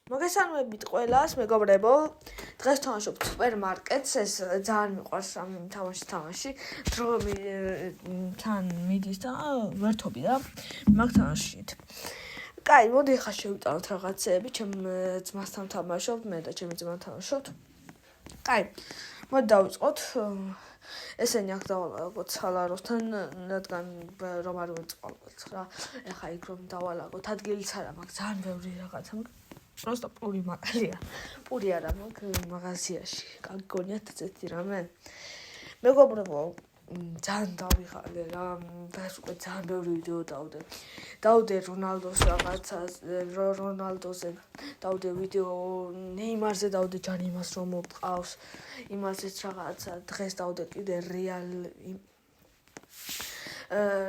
მოგესალმებით ყველას, მეგობრებო. დღეს თამაშობ სუპერმარკეტს, ეს ძალიან მიყვარს ამ თამაში. დრო თან მიდის და ვერთობი და მაგ თამაშით. კაი, მოდი ახლა შევიტანოთ რაღაცეები, ჩემ ძმასთან თამაშობთ, მე და ჩემი ძმა თამაშობთ. კაი, მოდი დავიწყოთ. ესენი აქ დავალაგოთ სალაროსთან, რადგან რომ არ ვეწყალოთ რა. ახლა იქ რომ დავალაგოთ, ადგილიც არა მაქვს, ძალიან ბევრი რაღაცა მაქვს. просто პური მაღალია. პური არა მაქვს მაღაზიაში. გაგონიათ წეთი რამე. მეგობრებო, ძალიან დავიღალე რა. დღეს უკვე ძალიან ბევრი ვიდეო დავდე. დავდე რონალდოს რაღაცას, რონალდოზე დავდე ვიდეო, ნეიმარზე დავდე ჯერ იმას რომ მოვყავს. იმასაც რაღაცა დღეს დავდე კიდე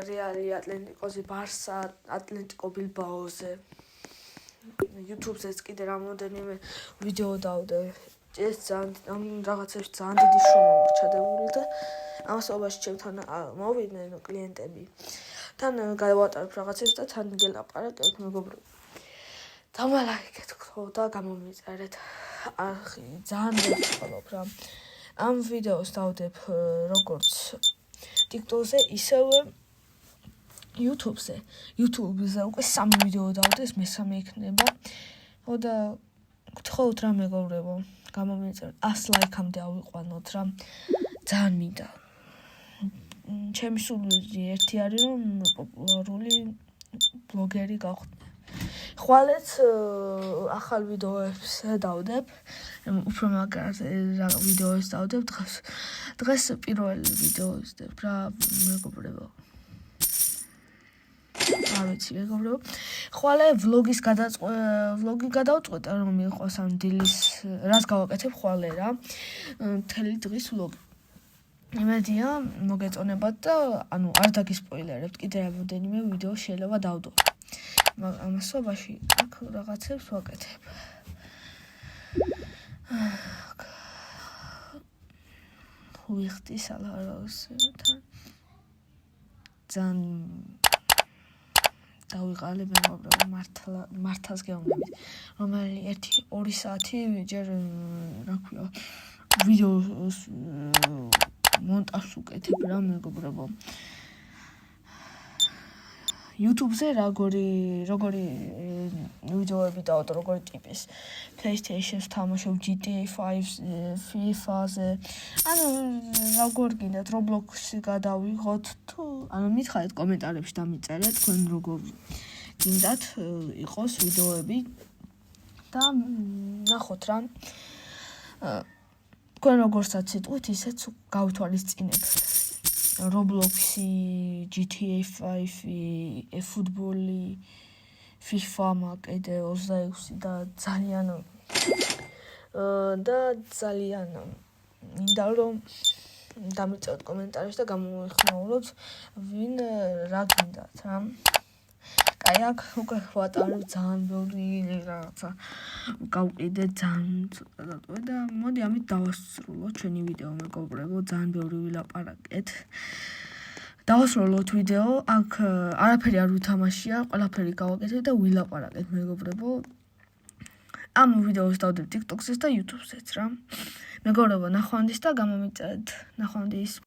რეალი ატლეტიკოზე, ბარსა, ატლეტიკო ბილბაოზე. YouTube-ზეც კიდე რამოდენიმე ვიდეო დავდე. ეს ძალიან რაღაცებში ძალიან დიდი შრომა მორჩადებული და ამასობაში ჩემთან მოვიდნენ კლიენტები. თან გავატარებ რაღაცებს და თან გელაპარაკებთ მეგობრებო. დამალაიქეთ ხო და გამომიწერეთ. ახი ძალიან მოგწონთ რა. ამ ვიდეოს დავდებ როგორც TikTok-ზე, ისევე YouTube-ზე. YouTube-ზე უკვე 3 ვიდეო დავდე, ეს მესამე იქნება. ხო და გთხოვთ რა მეგობრებო, გამომიწერეთ 100 ლაიქამდე ავიყვანოთ რა. ძალიან მინდა. ჩემი სული ერთი არის რომ პოპულარული ბლოგერი გავხდე. ხვალეც ახალ ვიდეოებს დავდებ, უფრო მაგარ ვიდეოებს დავდებ დღეს პირველ ვიდეოს დავდებ რა მეგობრებო. არ ვიცი მეგობრებო. ხვალე ვლოგი გადავწყვეტე რომ იყოს ამ დილის რას გავაკეთებ ხვალე რა. მთელი დღის ვლოგი. იმედია მოგეწონებათ და ანუ არ დაგისპოილერებთ, კიდე რამოდენიმე ვიდეო შეიძლება დავდო. ამასობაში აქ რაღაცებს ვაკეთებ. ვიხდი სალაროსთან. ძალიან დავიღალე მეგობრებო, მართლაც გეუბნებით. რომელი 1-2 საათი ჯერ რა ქვია ვიდეოს მონტაჟს უკეთებ რა მეგობრებო. YouTube-ზე როგორი ვიდეოები დავდო, როგორი ტიპის PlayStation-ს თამაშობ, GTA 5, FIFA-ზე. ანუ როგორ გინდათ Roblox-ი გადავიღოთ თუ ანუ მითხარით კომენტარებში დამიწერეთ თქვენ როგორ გინდათ იყოს ვიდეოები და ნახოთ რა. თქვენ როგორცაც იტყვით, ისეც გავითვალისწინებ. Roblox-ი, GTA 5-ი, eFootball-ი, FIFA კიდე 26 და ძალიან მინდა რომ დამიწეროთ კომენტარებში და გამოვიხმაუროთ ვინ რა გინდათ რა. კაი, აქ უკვე ვატარებ ძალიან ბევრი რაღაცა. გავყიდე ძალიან ცოტა დატოვე და მოდი ამით დავასრულოთ ჩვენი ვიდეო მეგობრებო, ძალიან ბევრი ვილაპარაკეთ. დავასრულოთ ვიდეო, აქ არაფერი არ ვითამაშია, ყველაფერი გავაკეთებ და ვილაპარაკეთ მეგობრებო. ამ ვიდეოს დავდებ TikTok-ზეც და YouTube-ზეც რა. მეგობრებო, ნახვამდის და გამომიწერეთ. ნახვამდის.